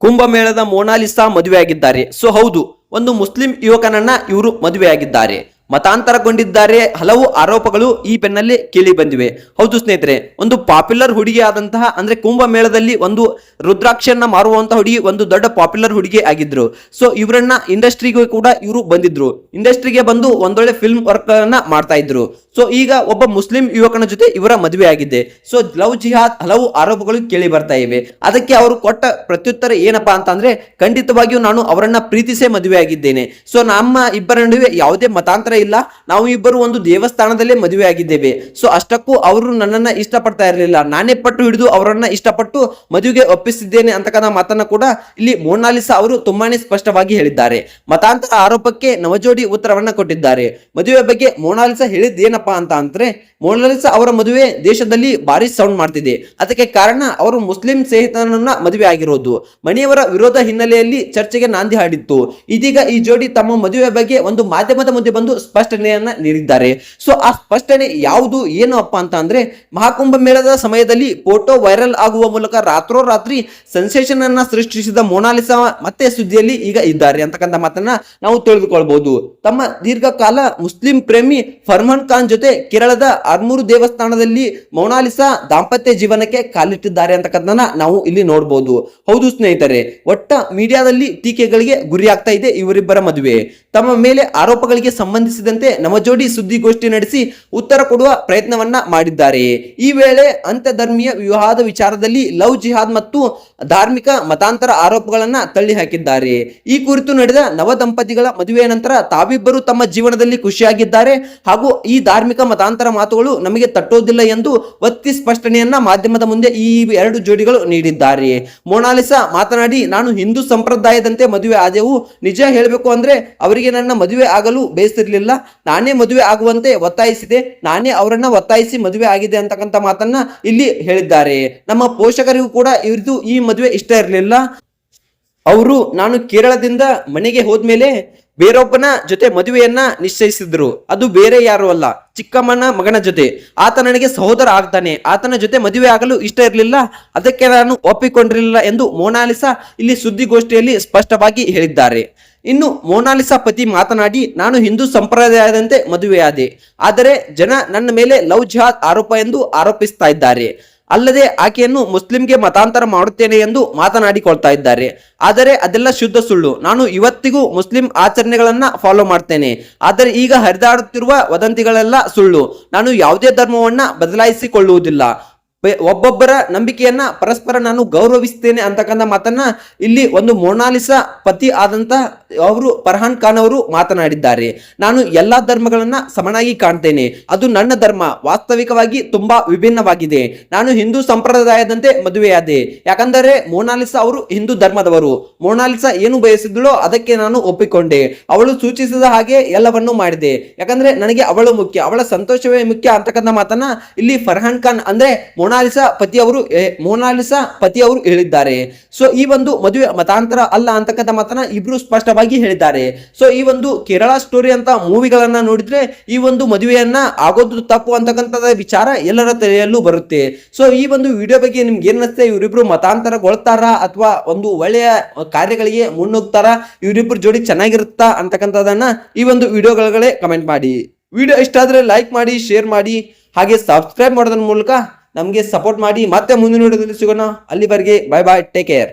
ಕುಂಭಮೇಳದ Mona Lisa ಮದುವೆಯಾಗಿದ್ದಾರೆ. So ಹೌದು, ಒಂದು Muslim ಯುವಕನನ್ನ ಇವರು ಮದುವೆಯಾಗಿದ್ದಾರೆ. ಮತಾಂತರಗೊಂಡಿದ್ದಾರೆ. ಹಲವು ಆರೋಪಗಳು ಈ ಬೆನ್ನಲ್ಲೇ ಕೇಳಿ ಬಂದಿವೆ. ಹೌದು ಸ್ನೇಹಿತರೆ, ಒಂದು ಪಾಪ್ಯುಲರ್ ಹುಡುಗಿ ಆದಂತಹ ಅಂದ್ರೆ ಕುಂಭಮೇಳದಲ್ಲಿ ಒಂದು ರುದ್ರಾಕ್ಷಿಯನ್ನ ಮಾರುವಂತಹ ಹುಡುಗಿ ಒಂದು ದೊಡ್ಡ ಪಾಪ್ಯುಲರ್ ಹುಡುಗಿ ಆಗಿದ್ರು. ಸೊ ಇವರನ್ನ ಇಂಡಸ್ಟ್ರಿಗೆ ಕೂಡ ಇವರು ಬಂದಿದ್ರು. ಇಂಡಸ್ಟ್ರಿಗೆ ಬಂದು ಒಂದೊಳ್ಳೆ ಫಿಲ್ಮ್ ವರ್ಕ್ ಅನ್ನ ಮಾಡ್ತಾ ಇದ್ರು. ಸೊ ಈಗ ಒಬ್ಬ ಮುಸ್ಲಿಂ ಯುವಕನ ಜೊತೆ ಇವರ ಮದುವೆ ಆಗಿದೆ. ಸೊ ಲವ್ ಜಿಹಾದ್ ಹಲವು ಆರೋಪಗಳು ಕೇಳಿ ಬರ್ತಾ ಇವೆ. ಅದಕ್ಕೆ ಅವರು ಕೊಟ್ಟ ಪ್ರತ್ಯುತ್ತರ ಏನಪ್ಪಾ ಅಂತಂದ್ರೆ, ಖಂಡಿತವಾಗಿಯೂ ನಾನು ಅವರನ್ನ ಪ್ರೀತಿಸೇ ಮದುವೆ ಆಗಿದ್ದೇನೆ. ಸೊ ನಮ್ಮ ಇಬ್ಬರ ನಡುವೆ ಯಾವುದೇ ಮತಾಂತರ ಇಲ್ಲ. ನಾವು ಇಬ್ಬರು ಒಂದು ದೇವಸ್ಥಾನದಲ್ಲೇ ಮದುವೆ ಆಗಿದ್ದೇವೆ. ಸೊ ಅಷ್ಟಕ್ಕೂ ಅವರು ನನ್ನನ್ನ ಇಷ್ಟಪಡ್ತಾ ಇರಲಿಲ್ಲ. ನಾನೇ ಪಟ್ಟು ಹಿಡಿದು ಅವರನ್ನ ಇಷ್ಟಪಟ್ಟು ಮದುವೆಗೆ ಒಪ್ಪಿಸಿದ್ದೇನೆ ಅಂತಕ್ಕಂಥ ಮಾತನ್ನ ಕೂಡ ಇಲ್ಲಿ ಮೊನಾಲಿಸಾ ಅವರು ತುಂಬಾನೇ ಸ್ಪಷ್ಟವಾಗಿ ಹೇಳಿದ್ದಾರೆ. ಮತಾಂತರ ಆರೋಪಕ್ಕೆ ನವಜೋಡಿ ಉತ್ತರವನ್ನ ಕೊಟ್ಟಿದ್ದಾರೆ. ಮದುವೆ ಬಗ್ಗೆ ಮೊನಾಲಿಸಾ ಹೇಳಿದ್ದೇನಪ್ಪಾ ಅಂತ ಅಂದ್ರೆ, ಮೊನಾಲಿಸಾ ಅವರ ಮದುವೆ ದೇಶದಲ್ಲಿ ಭಾರಿ ಸೌಂಡ್ ಮಾಡ್ತಿದೆ. ಅದಕ್ಕೆ ಕಾರಣ ಅವರು ಮುಸ್ಲಿಂ ಸ್ನೇಹಿತನನ್ನ ಮದುವೆ ಆಗಿರೋದು. ಮನೆಯವರ ವಿರೋಧ ಹಿನ್ನೆಲೆಯಲ್ಲಿ ಚರ್ಚೆಗೆ ನಾಂದಿ ಹಾಡಿತ್ತು. ಇದೀಗ ಈ ಜೋಡಿ ತಮ್ಮ ಮದುವೆ ಬಗ್ಗೆ ಒಂದು ಮಾಧ್ಯಮದ ಮುಂದೆ ಬಂದು ಸ್ಪಷ್ಟನೆಯನ್ನ ನೀಡಿದ್ದಾರೆ. ಸೊ ಆ ಸ್ಪಷ್ಟನೆ ಯಾವುದು ಏನು ಅಪ್ಪ ಅಂತ ಅಂದ್ರೆ, ಮಹಾಕುಂಭ ಮೇಳದ ಸಮಯದಲ್ಲಿ ಫೋಟೋ ವೈರಲ್ ಆಗುವ ಮೂಲಕ ರಾತ್ರೋರಾತ್ರಿ ಸೆನ್ಸೇಷನ್ ಅನ್ನ ಸೃಷ್ಟಿಸಿದ ಮೊನಾಲಿಸಾ ಮತ್ತೆ ಸುದ್ದಿಯಲ್ಲಿ ಈಗ ಇದ್ದಾರೆ ಅಂತಕ್ಕಂಥ ಮಾತನ್ನ ನಾವು ತಿಳಿದುಕೊಳ್ಬಹುದು. ತಮ್ಮ ದೀರ್ಘಕಾಲ ಮುಸ್ಲಿಂ ಪ್ರೇಮಿ ಫರ್ಮಾನ್ ಖಾನ್ ಜೊತೆ ಕೇರಳದ ಆರ್ಮೂರು ದೇವಸ್ಥಾನದಲ್ಲಿ ಮೊನಾಲಿಸಾ ದಾಂಪತ್ಯ ಜೀವನಕ್ಕೆ ಕಾಲಿಟ್ಟಿದ್ದಾರೆ ಅಂತಕ್ಕಂಥದ್ದನ್ನ ನಾವು ಇಲ್ಲಿ ನೋಡಬಹುದು. ಹೌದು ಸ್ನೇಹಿತರೆ, ಒಟ್ಟ ಮೀಡಿಯಾದಲ್ಲಿ ಟೀಕೆಗಳಿಗೆ ಗುರಿಯಾಗ್ತಾ ಇದೆ ಇವರಿಬ್ಬರ ಮದುವೆ. ತಮ್ಮ ಮೇಲೆ ಆರೋಪಗಳಿಗೆ ಸಂಬಂಧಿಸಿದಂತೆ ನವಜೋಡಿ ಸುದ್ದಿಗೋಷ್ಠಿ ನಡೆಸಿ ಉತ್ತರ ಕೊಡುವ ಪ್ರಯತ್ನವನ್ನ ಮಾಡಿದ್ದಾರೆ. ಈ ವೇಳೆ ಅಂತಧರ್ಮೀಯ ವಿವಾಹದ ವಿಚಾರದಲ್ಲಿ ಲವ್ ಜಿಹಾದ್ ಮತ್ತು ಧಾರ್ಮಿಕ ಮತಾಂತರ ಆರೋಪಗಳನ್ನ ತಳ್ಳಿ ಹಾಕಿದ್ದಾರೆ. ಈ ಕುರಿತು ನಡೆದ ನವ ದಂಪತಿಗಳ ಮದುವೆಯ ನಂತರ ತಾವಿಬ್ಬರು ತಮ್ಮ ಜೀವನದಲ್ಲಿ ಖುಷಿಯಾಗಿದ್ದಾರೆ ಹಾಗೂ ಈ ಧಾರ್ಮಿಕ ಮತಾಂತರ ಮಾತುಗಳು ನಮಗೆ ತಟ್ಟೋದಿಲ್ಲ ಎಂದು ಒತ್ತಿ ಸ್ಪಷ್ಟನೆಯನ್ನ ಮಾಧ್ಯಮದ ಮುಂದೆ ಈ ಎರಡು ಜೋಡಿಗಳು ನೀಡಿದ್ದಾರೆ. ಮೊನಾಲಿಸಾ ಮಾತನಾಡಿ, ನಾನು ಹಿಂದೂ ಸಂಪ್ರದಾಯದಂತೆ ಮದುವೆ ಆದೆವು. ನಿಜ ಹೇಳಬೇಕು ಅಂದ್ರೆ ಅವರಿಗೆ ನನ್ನ ಮದುವೆ ಆಗಲು ಬೇಸರಿರಲಿಲ್ಲ. ನಾನೇ ಮದುವೆ ಆಗುವಂತೆ ಒತ್ತಾಯಿಸಿದೆ. ನಾನೇ ಅವರನ್ನ ಒತ್ತಾಯಿಸಿ ಮದುವೆ ಆಗಿದೆ ಅಂತಕ್ಕಂಥ ಮಾತನ್ನ ಇಲ್ಲಿ ಹೇಳಿದ್ದಾರೆ. ನಮ್ಮ ಪೋಷಕರಿಗೂ ಕೂಡ ಇವ್ರದ್ದು ಈ ಮದುವೆ ಇಷ್ಟ ಇರಲಿಲ್ಲ. ಅವರು ನಾನು ಕೇರಳದಿಂದ ಮನೆಗೆ ಹೋದ್ಮೇಲೆ ಬೇರೊಬ್ಬನ ಜೊತೆ ಮದುವೆಯನ್ನ ನಿಶ್ಚಯಿಸಿದ್ರು. ಅದು ಬೇರೆ ಯಾರು ಅಲ್ಲ, ಚಿಕ್ಕಮ್ಮನ ಮಗನ ಜೊತೆ. ಆತ ನನಗೆ ಸಹೋದರ ಆಗ್ತಾನೆ. ಆತನ ಜೊತೆ ಮದುವೆ ಆಗಲು ಇಷ್ಟ ಇರಲಿಲ್ಲ. ಅದಕ್ಕೆ ನಾನು ಒಪ್ಪಿಕೊಂಡಿರಲಿಲ್ಲ ಎಂದು ಮೊನಾಲಿಸಾ ಇಲ್ಲಿ ಸುದ್ದಿಗೋಷ್ಠಿಯಲ್ಲಿ ಸ್ಪಷ್ಟವಾಗಿ ಹೇಳಿದ್ದಾರೆ. ಇನ್ನು ಮೊನಾಲಿಸಾ ಪತಿ ಮಾತನಾಡಿ, ನಾನು ಹಿಂದೂ ಸಂಪ್ರದಾಯದಂತೆ ಮದುವೆಯಾದೆ. ಆದರೆ ಜನ ನನ್ನ ಮೇಲೆ ಲವ್ ಜಿಹಾದ್ ಆರೋಪ ಎಂದು ಆರೋಪಿಸ್ತಾ ಇದ್ದಾರೆ. ಅಲ್ಲದೆ ಆಕೆಯನ್ನು ಮುಸ್ಲಿಂಗೆ ಮತಾಂತರ ಮಾಡುತ್ತೇನೆ ಎಂದು ಮಾತನಾಡಿಕೊಳ್ತಾ ಇದ್ದಾರೆ. ಆದರೆ ಅದೆಲ್ಲ ಶುದ್ಧ ಸುಳ್ಳು. ನಾನು ಇವತ್ತಿಗೂ ಮುಸ್ಲಿಂ ಆಚರಣೆಗಳನ್ನ ಫಾಲೋ ಮಾಡ್ತೇನೆ. ಆದರೆ ಈಗ ಹರಿದಾಡುತ್ತಿರುವ ವದಂತಿಗಳೆಲ್ಲ ಸುಳ್ಳು. ನಾನು ಯಾವುದೇ ಧರ್ಮವನ್ನ ಬದಲಾಯಿಸಿಕೊಳ್ಳುವುದಿಲ್ಲ. ಒಬ್ಬೊಬ್ಬರ ನಂಬಿಕೆಯನ್ನ ಪರಸ್ಪರ ನಾನು ಗೌರವಿಸ್ತೇನೆ ಅಂತಕ್ಕಂಥ ಮಾತನ್ನ ಇಲ್ಲಿ ಒಂದು ಮೊನಾಲಿಸಾ ಪತಿ ಆದಂತ ಅವರು ಫರ್ಹಾನ್ ಖಾನ್ ಅವರು ಮಾತನಾಡಿದ್ದಾರೆ. ನಾನು ಎಲ್ಲಾ ಧರ್ಮಗಳನ್ನ ಸಮನಾಗಿ ಕಾಣ್ತೇನೆ. ಅದು ನನ್ನ ಧರ್ಮ ವಾಸ್ತವಿಕವಾಗಿ ತುಂಬಾ ವಿಭಿನ್ನವಾಗಿದೆ. ನಾನು ಹಿಂದೂ ಸಂಪ್ರದಾಯದಂತೆ ಮದುವೆಯಾದೆ. ಯಾಕಂದರೆ ಮೊನಾಲಿಸಾ ಅವರು ಹಿಂದೂ ಧರ್ಮದವರು. ಮೊನಾಲಿಸಾ ಏನು ಬಯಸಿದಳೋ ಅದಕ್ಕೆ ನಾನು ಒಪ್ಪಿಕೊಂಡೆ. ಅವಳು ಸೂಚಿಸಿದ ಹಾಗೆ ಎಲ್ಲವನ್ನೂ ಮಾಡಿದೆ. ಯಾಕಂದ್ರೆ ನನಗೆ ಅವಳು ಮುಖ್ಯ, ಅವಳ ಸಂತೋಷವೇ ಮುಖ್ಯ ಅಂತಕ್ಕಂಥ ಮಾತನ್ನ ಇಲ್ಲಿ ಫರ್ಹಾನ್ ಖಾನ್ ಅಂದ್ರೆ ಮೊನಾಲಿಸಾ ಪತಿ ಅವರು ಹೇಳಿದ್ದಾರೆ. ಸೊ ಈ ಒಂದು ಮದುವೆ ಮತಾಂತರ ಅಲ್ಲ ಅಂತಕ್ಕಂಥ ಮಾತನ್ನ ಇಬ್ರು ಸ್ಪಷ್ಟವಾಗಿ ಹೇಳಿದ್ದಾರೆ. ಸೊ ಈ ಒಂದು ಕೇರಳ ಸ್ಟೋರಿ ಅಂತ ಮೂವಿಗಳನ್ನ ನೋಡಿದ್ರೆ ಈ ಒಂದು ಮದುವೆಯನ್ನ ಆಗೋದು ತಪ್ಪು ಅಂತಕ್ಕಂಥದ ವಿಚಾರ ಎಲ್ಲರ ತಲೆಯಲ್ಲೂ ಬರುತ್ತೆ. ಸೊ ಈ ಒಂದು ವಿಡಿಯೋ ಬಗ್ಗೆ ನಿಮ್ಗೆ ಏನ್ ಅನ್ಸುತ್ತೆ? ಇವರಿಬ್ರು ಮತಾಂತರಗೊಳ್ತಾರ ಅಥವಾ ಒಂದು ಒಳ್ಳೆಯ ಕಾರ್ಯಗಳಿಗೆ ಮುನ್ನುಗ್ತಾರ? ಇವರಿಬ್ರು ಜೋಡಿ ಚೆನ್ನಾಗಿರುತ್ತಾ ಅಂತಕ್ಕಂಥದನ್ನ ಈ ಒಂದು ವಿಡಿಯೋಗಳೇ ಕಮೆಂಟ್ ಮಾಡಿ. ವಿಡಿಯೋ ಇಷ್ಟ ಆದ್ರೆ ಲೈಕ್ ಮಾಡಿ, ಶೇರ್ ಮಾಡಿ, ಹಾಗೆ ಸಬ್ಸ್ಕ್ರೈಬ್ ಮಾಡೋದ್ರ ಮೂಲಕ ನಮಗೆ ಸಪೋರ್ಟ್ ಮಾಡಿ. ಮತ್ತೆ ಮುಂದಿನ ವಿಡಿಯೋದಲ್ಲಿ ಸಿಗೋಣ. ಅಲ್ಲಿವರೆಗೆ ಬಾಯ್ ಬಾಯ್, ಟೇಕ್ ಕೇರ್.